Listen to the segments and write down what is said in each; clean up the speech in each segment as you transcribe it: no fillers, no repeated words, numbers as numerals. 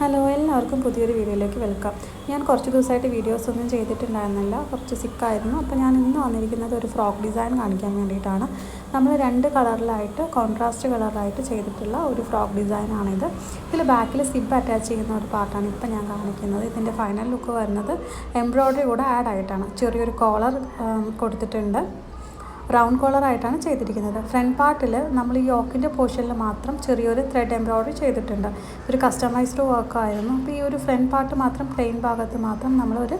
Hello, എല്ലാവർക്കും പുതിയൊരു വീഡിയോയിലേക്ക് വെൽക്കം. ഞാൻ കുറച്ച് ദിവസമായിട്ട് വീഡിയോസൊന്നും ചെയ്തിട്ടുണ്ടായിരുന്നില്ല, കുറച്ച് സിക്കായിരുന്നു. അപ്പോൾ ഞാൻ ഇന്ന് വന്നിരിക്കുന്നത് ഒരു ഫ്രോക്ക് ഡിസൈൻ കാണിക്കാൻ വേണ്ടിയിട്ടാണ്. നമ്മൾ 2 കളറിലായിട്ട് കോൺട്രാസ്റ്റ് കളറിലായിട്ട് ചെയ്തിട്ടുള്ള ഒരു ഫ്രോക്ക് ഡിസൈനാണിത്. ഇതിൽ ബാക്കിൽ സിബ് അറ്റാച്ച് ചെയ്യുന്ന ഒരു പാർട്ടാണ് ഇപ്പോൾ ഞാൻ കാണിക്കുന്നത്. ഇതിൻ്റെ ഫൈനൽ ലുക്ക് വരുന്നത് എംബ്രോയ്ഡറി കൂടെ ആഡ് ആയിട്ടാണ്. ചെറിയൊരു കോളർ കൊടുത്തിട്ടുണ്ട്. റൗണ്ട് കോളറായിട്ടാണ് ചെയ്തിരിക്കുന്നത്. ഫ്രണ്ട് പാർട്ടിൽ നമ്മൾ ഈ യോക്കിൻ്റെ പോർഷനിൽ മാത്രം ചെറിയൊരു ത്രെഡ് എംബ്രോയ്ഡറി ചെയ്തിട്ടുണ്ട്. ഒരു കസ്റ്റമൈസ്ഡ് വർക്കായിരുന്നു. അപ്പോൾ ഈ ഒരു ഫ്രണ്ട് പാർട്ട് മാത്രം പ്ലെയിൻ ഭാഗത്ത് മാത്രം നമ്മളൊരു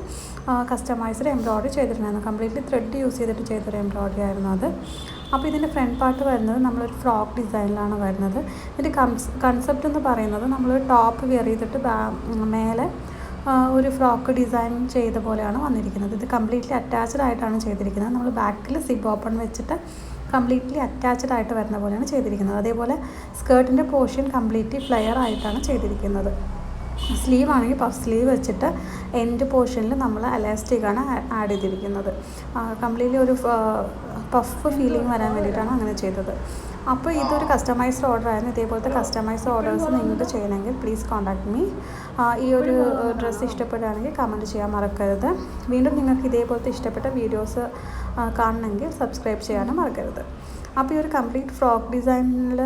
കസ്റ്റമൈസ്ഡ് എംബ്രോയ്ഡറി ചെയ്തിട്ടുണ്ടായിരുന്നു. കംപ്ലീറ്റ്ലി ത്രെഡ് യൂസ് ചെയ്തിട്ട് ചെയ്തൊരു എംബ്രോയ്ഡറി ആയിരുന്നു അത്. അപ്പോൾ ഇതിൻ്റെ ഫ്രണ്ട് പാർട്ട് വരുന്നത് നമ്മളൊരു ഫ്രോക്ക് ഡിസൈനിലാണ് വരുന്നത്. ഇതിൻ്റെ കൺസെപ്റ്റ് എന്ന് പറയുന്നത് നമ്മളൊരു ടോപ്പ് വെയർ ചെയ്തിട്ട് മേലെ ഒരു ഫ്രോക്ക് ഡിസൈൻ ചെയ്ത പോലെയാണ് വന്നിരിക്കുന്നത്. ഇത് കംപ്ലീറ്റ്ലി അറ്റാച്ച്ഡ് ആയിട്ടാണ് ചെയ്തിരിക്കുന്നത്. നമ്മൾ ബാക്കിൽ സിബ് ഓപ്പൺ വെച്ചിട്ട് കംപ്ലീറ്റ്ലി അറ്റാച്ച്ഡ് ആയിട്ട് വരുന്ന പോലെയാണ് ചെയ്തിരിക്കുന്നത്. അതേപോലെ സ്കേർട്ടിൻ്റെ പോർഷൻ കംപ്ലീറ്റ്ലി ഫ്ലെയർ ആയിട്ടാണ് ചെയ്തിരിക്കുന്നത്. സ്ലീവ് ആണെങ്കിൽ പഫ് സ്ലീവ് വെച്ചിട്ട് എൻഡ് പോർഷനിൽ നമ്മൾ എലാസ്റ്റിക്കാണ് ആഡ് ചെയ്തിരിക്കുന്നത്. കംപ്ലീറ്റ്ലി ഒരു പഫ് ഫീലിംഗ് വരാൻ വേണ്ടിയിട്ടാണ് അങ്ങനെ ചെയ്തത്. അപ്പോൾ ഇതൊരു കസ്റ്റമൈസ്ഡ് ഓർഡർ ആയിരുന്നു. ഇതേപോലത്തെ കസ്റ്റമൈസ്ഡ് ഓർഡേഴ്സ് നിങ്ങൾക്ക് ചെയ്യണമെങ്കിൽ പ്ലീസ് കോൺടാക്ട് മീ. ഈ ഒരു ഡ്രസ്സ് ഇഷ്ടപ്പെടുകയാണെങ്കിൽ കമൻറ്റ് ചെയ്യാൻ മറക്കരുത്. വീണ്ടും നിങ്ങൾക്ക് ഇതേപോലത്തെ ഇഷ്ടപ്പെട്ട വീഡിയോസ് കാണണമെങ്കിൽ സബ്സ്ക്രൈബ് ചെയ്യാനും മറക്കരുത്. അപ്പോൾ ഈ ഒരു കംപ്ലീറ്റ് ഫ്രോക്ക് ഡിസൈനിൽ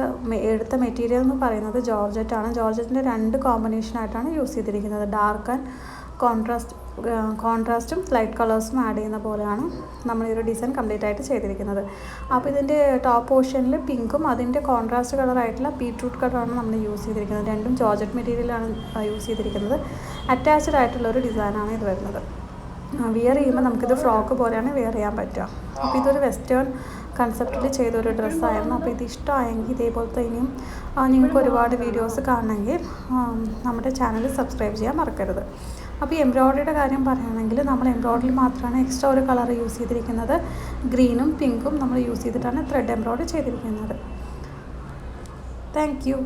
എടുത്ത മെറ്റീരിയൽ എന്ന് പറയുന്നത് ജോർജറ്റാണ്. ജോർജറ്റിൻ്റെ 2 കോമ്പിനേഷനായിട്ടാണ് യൂസ് ചെയ്തിരിക്കുന്നത്. ഡാർക്ക് ആൻഡ് കോൺട്രാസ്റ്റും ലൈറ്റ് കളേഴ്സും ആഡ് ചെയ്യുന്ന പോലെയാണ് നമ്മൾ ഈ ഒരു ഡിസൈൻ കംപ്ലീറ്റ് ആയിട്ട് ചെയ്തിരിക്കുന്നത്. അപ്പോൾ ഇതിൻ്റെ ടോപ്പ് പോർഷനിൽ പിങ്കും അതിൻ്റെ കോൺട്രാസ്റ്റ് കളറായിട്ടുള്ള ബീട്രൂട്ട് കളറാണ് നമ്മൾ യൂസ് ചെയ്തിരിക്കുന്നത്. രണ്ടും ജോർജറ്റ് മെറ്റീരിയലാണ് യൂസ് ചെയ്തിരിക്കുന്നത്. അറ്റാച്ച്ഡ് ആയിട്ടുള്ള ഒരു ഡിസൈനാണ് ഇത് വരുന്നത്. വിയർ ചെയ്യുമ്പോൾ നമുക്കിത് ഫ്രോക്ക് പോലെയാണ് വെയർ ചെയ്യാൻ പറ്റുക. അപ്പോൾ ഇതൊരു വെസ്റ്റേൺ കൺസെപ്റ്റിൽ ചെയ്തൊരു ഡ്രസ്സായിരുന്നു. അപ്പോൾ ഇത് ഇഷ്ടമായെങ്കിൽ ഇതേപോലത്തെ ഇനിയും നിങ്ങൾക്ക് ഒരുപാട് വീഡിയോസ് കാണണമെങ്കിൽ നമ്മുടെ ചാനൽ സബ്സ്ക്രൈബ് ചെയ്യാൻ മറക്കരുത്. അപ്പോൾ ഈ എംബ്രോയ്ഡറിയുടെ കാര്യം പറയുകയാണെങ്കിൽ നമ്മൾ എംബ്രോയ്ഡറി മാത്രമാണ് എക്സ്ട്രാ ഒരു കളർ യൂസ് ചെയ്തിരിക്കുന്നത്. ഗ്രീനും പിങ്കും നമ്മൾ യൂസ് ചെയ്തിട്ടാണ് ത്രെഡ് എംബ്രോയ്ഡറി ചെയ്തിരിക്കുന്നത്. Thank you.